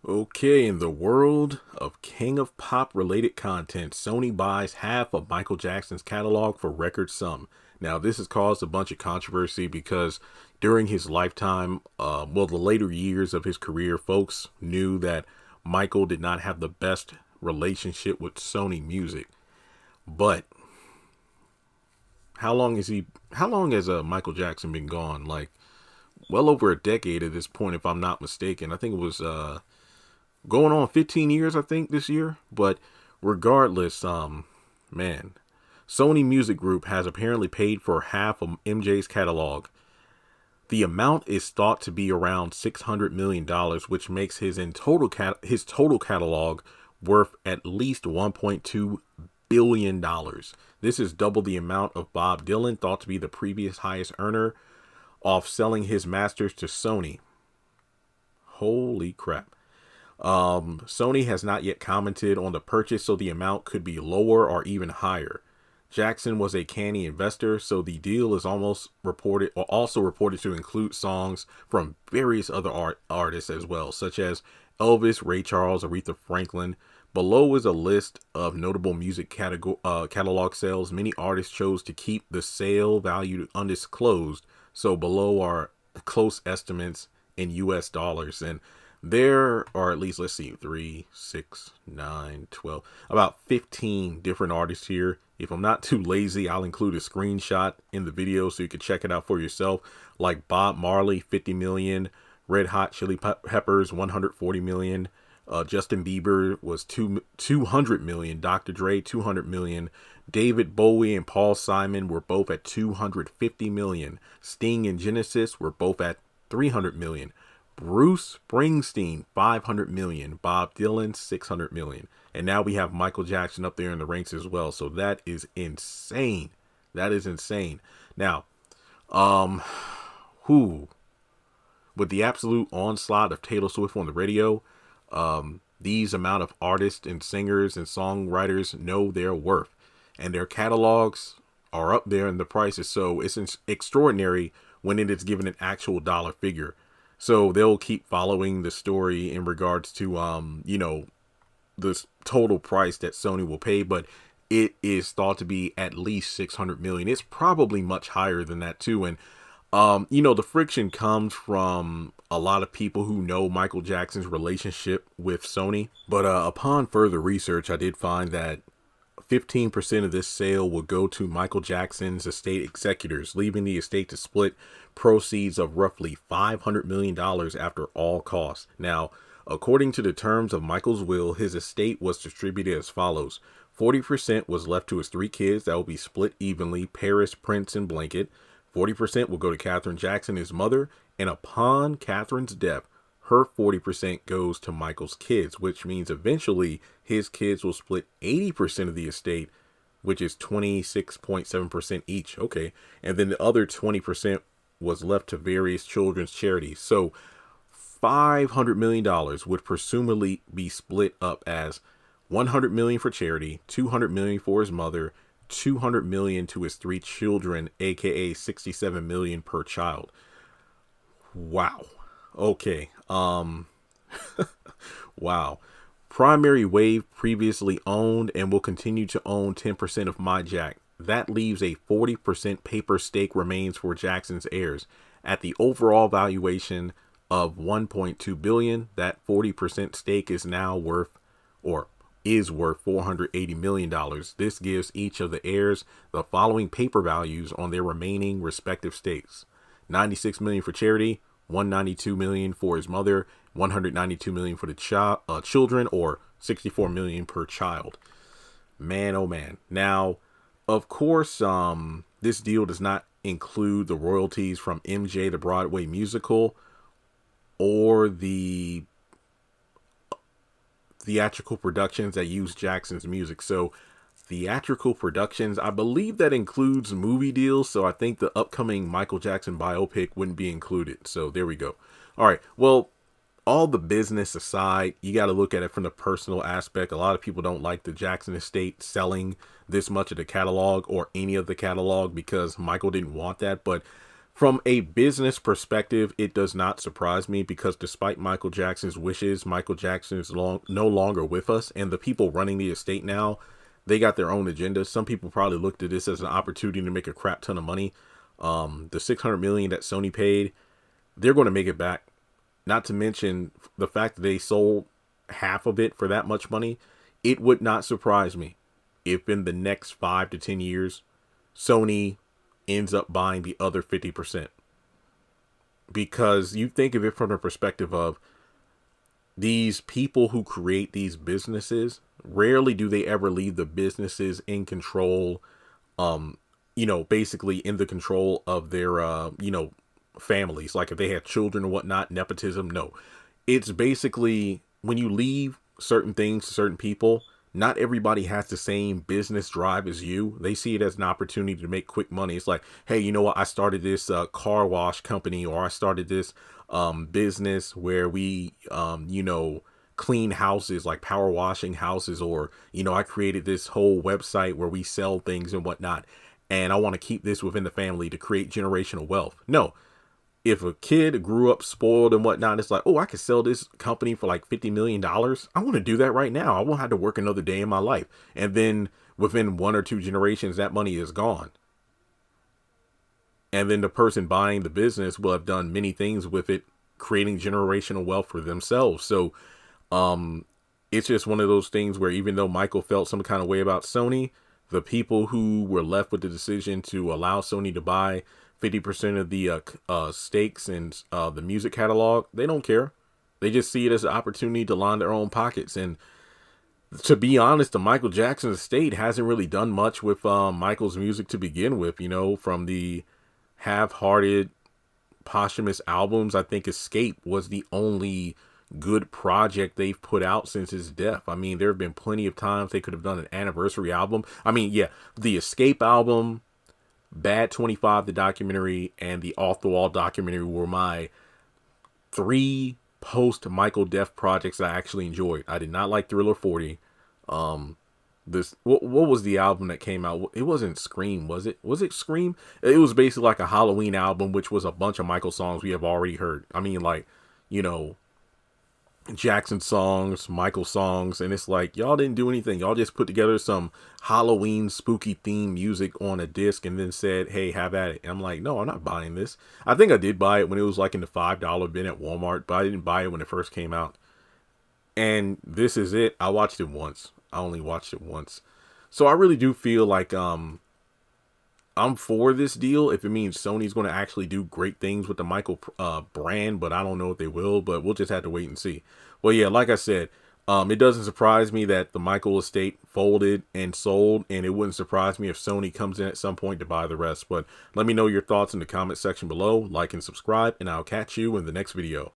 Okay, in the world of King of Pop related content, Sony buys half of Michael Jackson's catalog for record sum. Now, this has caused a bunch of controversy because during his lifetime, the later years of his career, folks knew that Michael did not have the best relationship with Sony Music. But how long has Michael Jackson been gone? Like, well over a decade at this point, if I'm not mistaken. I think it was going on 15 years, I think, this year. But regardless, man, Sony Music Group has apparently paid for half of MJ's catalog. The amount is thought to be around $600 million, which makes his total catalog worth at least $1.2 billion. This is double the amount of Bob Dylan, thought to be the previous highest earner, off selling his masters to Sony. Holy crap. Sony has not yet commented on the purchase, so the amount could be lower or even higher. Jackson was a canny investor, so the deal is also reported to include songs from various other artists as well, such as Elvis, Ray Charles, Aretha Franklin. Below is a list of notable music catalog sales. Many artists chose to keep the sale value undisclosed, so below are close estimates in US dollars. And there are at least, let's see, 3, 6, 9, 12, about 15 different artists here. If I'm not too lazy, I'll include a screenshot in the video so you can check it out for yourself. Like Bob Marley, 50 million, Red Hot Chili Peppers, 140 million. Justin Bieber was 200 million. Dr. Dre, 200 million. David Bowie and Paul Simon were both at 250 million. Sting and Genesis were both at 300 million. Bruce Springsteen, 500 million. Bob Dylan, 600 million. And now we have Michael Jackson up there in the ranks as well. So that is insane. That is insane. Now, with the absolute onslaught of Taylor Swift on the radio, these amount of artists and singers and songwriters know their worth, and their catalogs are up there in the prices. So it's extraordinary when it is given an actual dollar figure. So they'll keep following the story in regards to, the total price that Sony will pay, but it is thought to be at least 600 million. It's probably much higher than that too. And, the friction comes from a lot of people who know Michael Jackson's relationship with Sony. But upon further research, I did find that 15% of this sale will go to Michael Jackson's estate executors, leaving the estate to split proceeds of roughly $500 million after all costs. Now, according to the terms of Michael's will, his estate was distributed as follows. 40% was left to his 3 kids that will be split evenly, Paris, Prince, and Blanket. 40% will go to Catherine Jackson, his mother, and upon Catherine's death, her 40% goes to Michael's kids, which means eventually his kids will split 80% of the estate, which is 26.7% each. Okay. And then the other 20% was left to various children's charities. So $500 million would presumably be split up as 100 million for charity, 200 million for his mother, 200 million to his 3 children, aka 67 million per child. Wow. Okay. Wow. Primary Wave previously owned and will continue to own 10% of My Jack. That leaves a 40% paper stake remains for Jackson's heirs. At the overall valuation of 1.2 billion, that 40% stake is now worth $480 million. This gives each of the heirs the following paper values on their remaining respective stakes. 96 million for charity, 192 million for his mother, 192 million for the children, or 64 million per child. Man, oh man. Now, of course, this deal does not include the royalties from MJ the Broadway musical or the theatrical productions that use Jackson's music. So theatrical productions, I believe that includes movie deals. So I think the upcoming Michael Jackson biopic wouldn't be included. So there we go. All right. Well, all the business aside, you got to look at it from the personal aspect. A lot of people don't like the Jackson estate selling this much of the catalog or any of the catalog because Michael didn't want that. But From a business perspective, it does not surprise me because despite Michael Jackson's wishes, Michael Jackson is no longer with us, and the people running the estate now, they got their own agenda. Some people probably looked at this as an opportunity to make a crap ton of money. The $600 million that Sony paid, they're going to make it back. Not to mention the fact that they sold half of it for that much money. It would not surprise me if in the next 5 to 10 years, Sony ends up buying the other 50%. Because you think of it from the perspective of these people who create these businesses, rarely do they ever leave the businesses in control, basically in the control of their, families. Like if they have children or whatnot, nepotism. No, it's basically when you leave certain things to certain people, not everybody has the same business drive as you. They see it as an opportunity to make quick money. It's like, hey, you know what? I started this car wash company, or I started this business where we, clean houses, like power washing houses, or, I created this whole website where we sell things and whatnot. And I want to keep this within the family to create generational wealth. No, if a kid grew up spoiled and whatnot, it's like, oh, I could sell this company for like $50 million. I want to do that right now. I won't have to work another day in my life. And then within 1 or 2 generations, that money is gone. And then the person buying the business will have done many things with it, creating generational wealth for themselves. So it's just one of those things where even though Michael felt some kind of way about Sony, the people who were left with the decision to allow Sony to buy 50% of the stakes in the music catalog, they don't care. They just see it as an opportunity to line their own pockets. And to be honest, the Michael Jackson estate hasn't really done much with Michael's music to begin with. From the half-hearted posthumous albums, I think Escape was the only good project they've put out since his death. I mean, there have been plenty of times they could have done an anniversary album. I mean, yeah, the Escape album, Bad 25, the documentary, and the Off the Wall documentary were my 3 post Michael death projects I actually enjoyed. I did not like Thriller 40. What was the album that came out? It wasn't Scream, was it? Was it Scream? It was basically like a Halloween album, which was a bunch of Michael songs we have already heard. I mean, like, Jackson songs, Michael songs, and it's like, y'all didn't do anything. Y'all just put together some Halloween spooky theme music on a disc and then said, hey, have at it. And I'm like, no, I'm not buying this. I think I did buy it when it was like in the $5 bin at Walmart, but I didn't buy it when it first came out. And this is it. I watched it once. I only watched it once. So I really do feel like I'm for this deal if it means Sony's going to actually do great things with the Michael brand, but I don't know if they will, but we'll just have to wait and see. Well, yeah, like I said, it doesn't surprise me that the Michael estate folded and sold, and it wouldn't surprise me if Sony comes in at some point to buy the rest. But let me know your thoughts in the comment section below, like and subscribe, and I'll catch you in the next video.